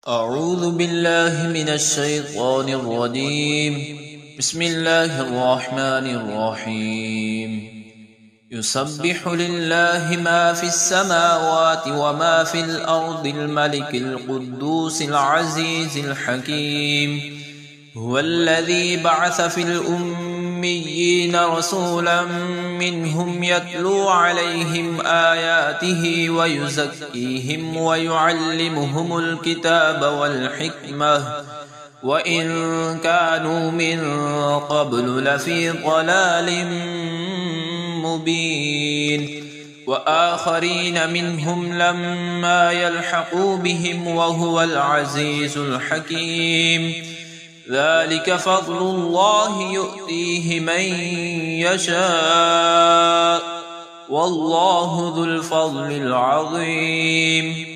أعوذ بالله من الشيطان الرجيم. بسم الله الرحمن الرحيم. يسبح لله ما في السماوات وما في الأرض الملك القدوس العزيز الحكيم. هو الذي بعث في الأميين رسولا منهم يتلو عليهم آياته ويزكيهم ويعلمهم الكتاب والحكمة وإن كانوا من قبل لفي ضلال مبين. وآخرين منهم لما يلحقوا بهم وهو العزيز الحكيم. ذلك فضل الله يؤتيه من يشاء والله ذو الفضل العظيم.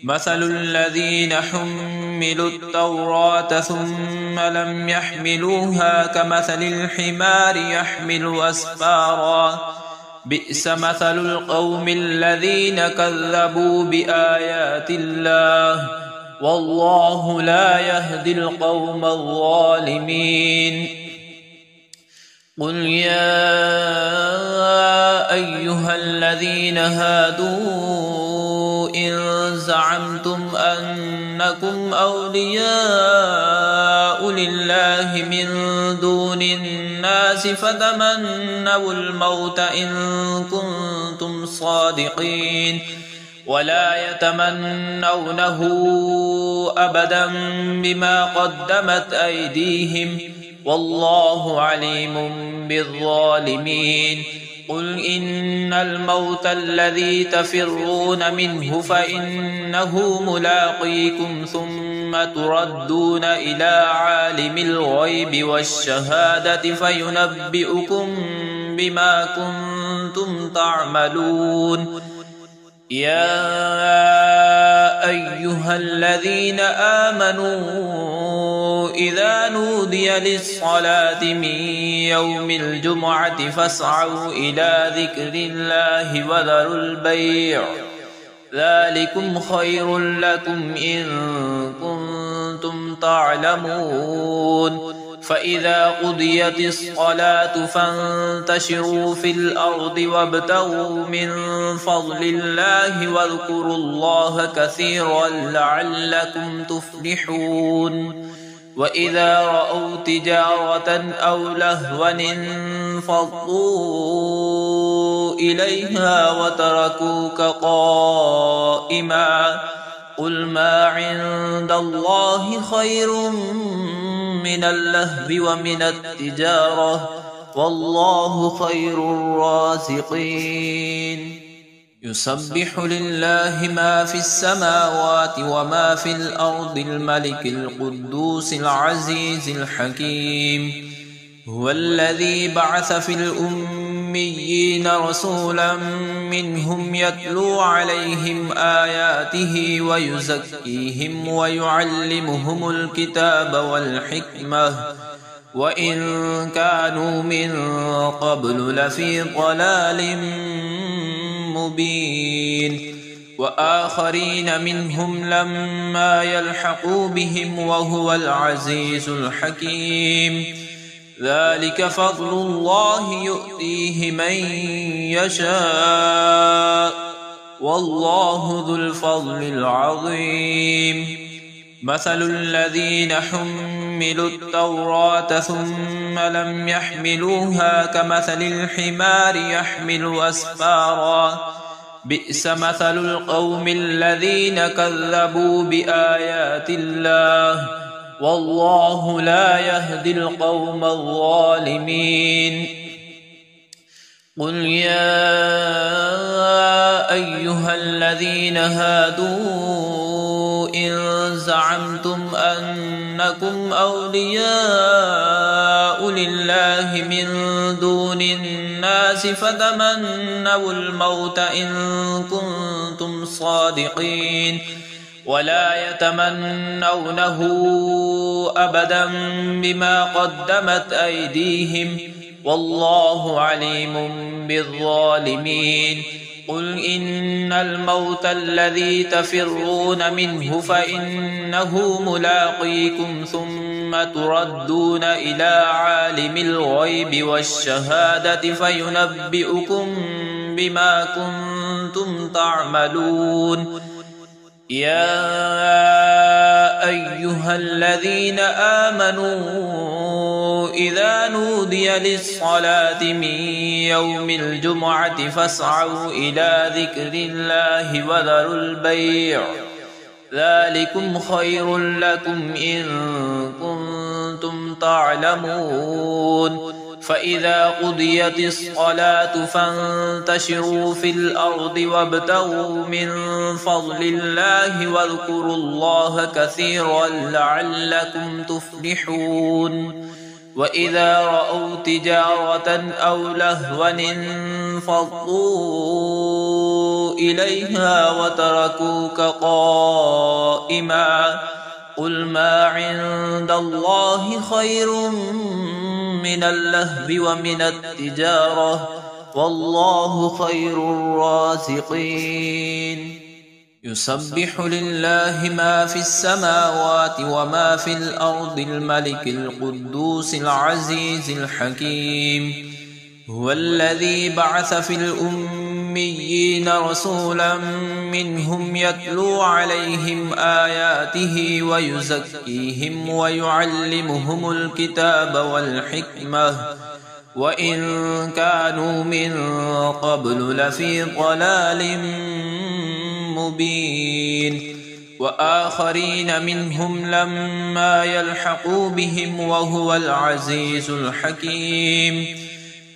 مثل الذين حملوا التوراة ثم لم يحملوها كمثل الحمار يحمل أسفارا بئس مثل القوم الذين كذبوا بآيات الله والله لا يهدي القوم الظالمين. قل يا أيها الذين هادوا إن زعمتم أنكم أولياء لله من دون الناس فتمنوا الموت إن كنتم صادقين ولا يتمنونه أبدا بما قدمت أيديهم والله عليم بالظالمين. قل إن الموت الذي تفرون منه فإنه ملاقيكم ثم تردون إلى عالم الغيب والشهادة فينبئكم بما كنتم تعملون. يا أيها الذين آمنوا إذا نودي للصلاة من يوم الجمعة فاسعوا إلى ذكر الله وذروا البيع ذلكم خير لكم إن كنتم تعلمون. فإذا قضيت الصلاة فانتشروا في الأرض وابتغوا من فضل الله واذكروا الله كثيرا لعلكم تفلحون. وإذا رأوا تجارة أو لهوا انفضوا إليها وتركوك قائما قل ما عند الله خير من اللهو ومن التجارة والله خير الرازقين. يسبح لله ما في السماوات وما في الأرض الملك القدوس العزيز الحكيم. هو الذي بعث في الأميين رسولا منهم يتلو عليهم آياته ويزكيهم ويعلمهم الكتاب والحكمة وإن كانوا من قبل لفي ضلال مبين. وآخرين منهم لما يلحقوا بهم وهو العزيز الحكيم. ذلك فضل الله يؤتيه من يشاء والله ذو الفضل العظيم. مثل الذين حملوا التوراة ثم لم يحملوها كمثل الحمار يحمل أسفارا بئس مثل القوم الذين كذبوا بآيات الله والله لا يهدي القوم الظالمين. قل يا أيها الذين هادوا إن زعمتم أنكم أولياء لله من دون الناس فتمنوا الموت إن كنتم صادقين ولا يتمنونه أبدا بما قدمت أيديهم والله عليم بالظالمين. قل إن الموت الذي تفرون منه فإنه ملاقيكم ثم تردون إلى عالم الغيب والشهادة فينبئكم بما كنتم تعملون. يا أيها الذين آمنوا إذا نودي للصلاة من يوم الجمعة فاسعوا إلى ذكر الله وذروا البيع ذلكم خير لكم إن كنتم تعلمون. فإذا قضيت الصلاة فانتشروا في الأرض وابتغوا من فضل الله واذكروا الله كثيرا لعلكم تفلحون. وإذا رأوا تجارة أو لهوا انفضوا إليها وتركوك قائما قل ما عند الله خير من اللهو ومن التجارة والله خير الرازقين. يسبح لله ما في السماوات وما في الأرض الملك القدوس العزيز الحكيم. هو الذي بعث في الأميين رسولا منهم يتلو عليهم آياته ويزكيهم ويعلمهم الكتاب والحكمة وإن كانوا من قبل لفي ضلال مبين. وآخرين منهم لما يلحقوا بهم وهو العزيز الحكيم.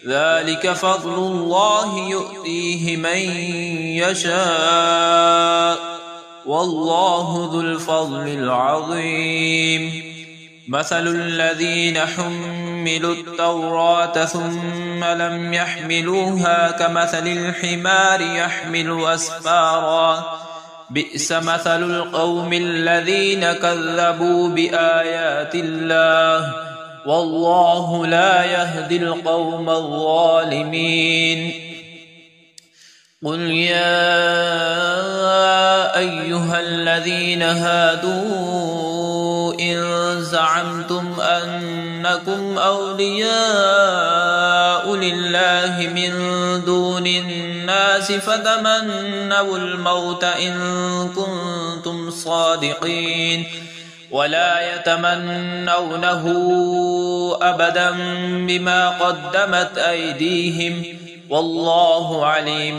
ذلك فضل الله يؤتيه من يشاء والله ذو الفضل العظيم. مثل الذين حملوا التوراة ثم لم يحملوها كمثل الحمار يحمل أسفارا بئس مثل القوم الذين كذبوا بآيات الله والله لا يهدي القوم الظالمين. قل يا أيها الذين هادوا إن زعمتم أنكم أولياء لله من دون الناس فتمنوا الموت إن كنتم صادقين ولا يتمنونه أبدا بما قدمت أيديهم والله عليم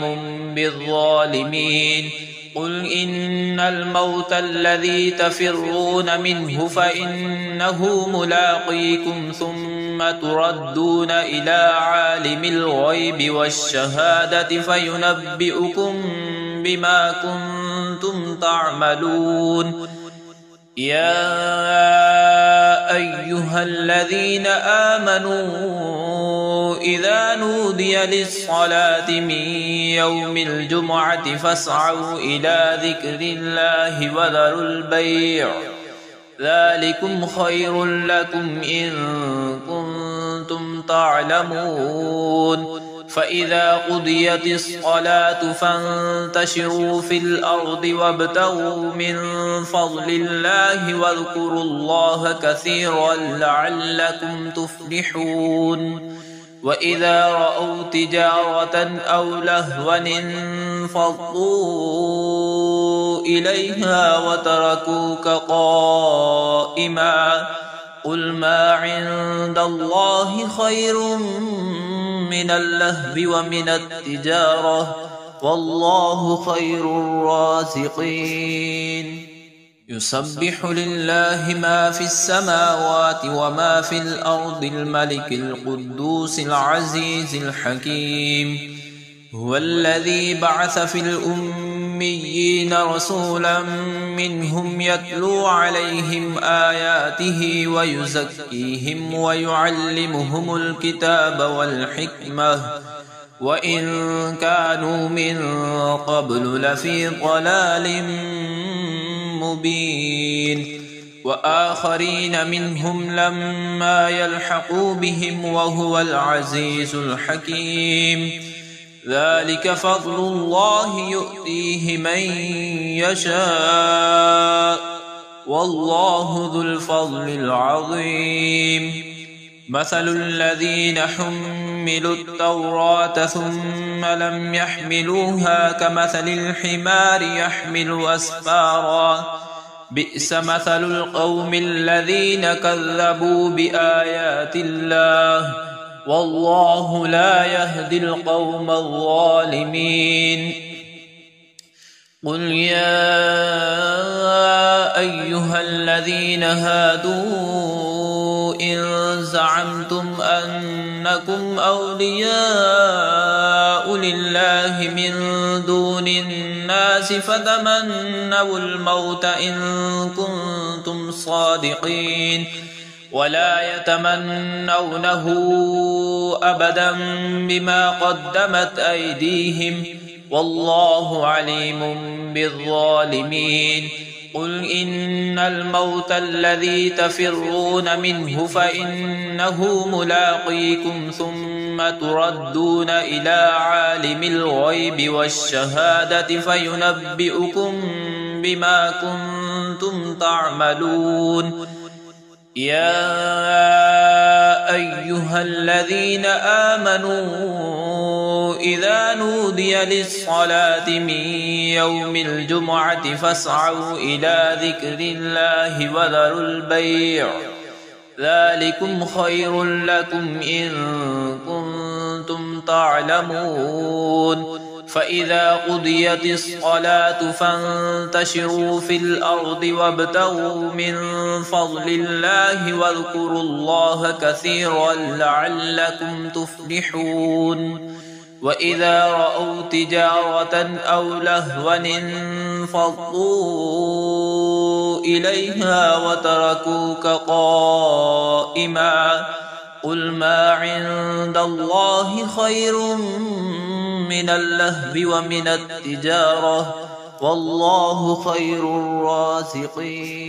بالظالمين. قل إن الموت الذي تفرون منه فإنه ملاقيكم ثم تردون إلى عالم الغيب والشهادة فينبئكم بما كنتم تعملون. يا أيها الذين آمنوا إذا نودي للصلاة من يوم الجمعة فاسعوا إلى ذكر الله وذروا البيع ذلكم خير لكم إن كنتم تعلمون. فإذا قضيت الصلاة فانتشروا في الأرض وابتغوا من فضل الله واذكروا الله كثيرا لعلكم تفلحون. وإذا رأوا تجارة أو لهوا انفضوا إليها وتركوك قائما قل ما عند الله خير من اللهو ومن التجارة والله خير الرازقين. يسبح لله ما في السماوات وما في الأرض الملك القدوس العزيز الحكيم. هو الذي بعث في الأميين رسولا منهم يتلو عليهم آياته ويزكيهم ويعلمهم الكتاب والحكمة وإن كانوا من قبل لفي ضلال مبين. وآخرين منهم لما يلحقوا بهم وهو العزيز الحكيم. ذلك فضل الله يؤتيه من يشاء والله ذو الفضل العظيم مثل الذين حملوا التوراة ثم لم يحملوها كمثل الحمار يحمل أسفارا بئس مثل القوم الذين كذبوا بآيات الله والله لا يهدي القوم الظالمين قل يا أيها الذين هادوا إن زعمتم أنكم أولياء لله من دون الناس فتمنوا الموت إن كنتم صادقين ولا يتمنونه أبدا بما قدمت أيديهم والله عليم بالظالمين قل إن الموت الذي تفرون منه فإنه ملاقيكم ثم تردون إلى عالم الغيب والشهادة فينبئكم بما كنتم تعملون يا أيها الذين آمنوا إذا نودي للصلاة من يوم الجمعة فاسعوا إلى ذكر الله وذروا البيع ذلكم خير لكم إن كنتم تعلمون فإذا قضيت الصلاة فانتشروا في الأرض وابتغوا من فضل الله واذكروا الله كثيرا لعلكم تفلحون وإذا رأوا تجارة أو لهوا انفضوا إليها وتركوك قائما قل ما عند الله خير من اللهو ومن التجارة والله خير الرازقين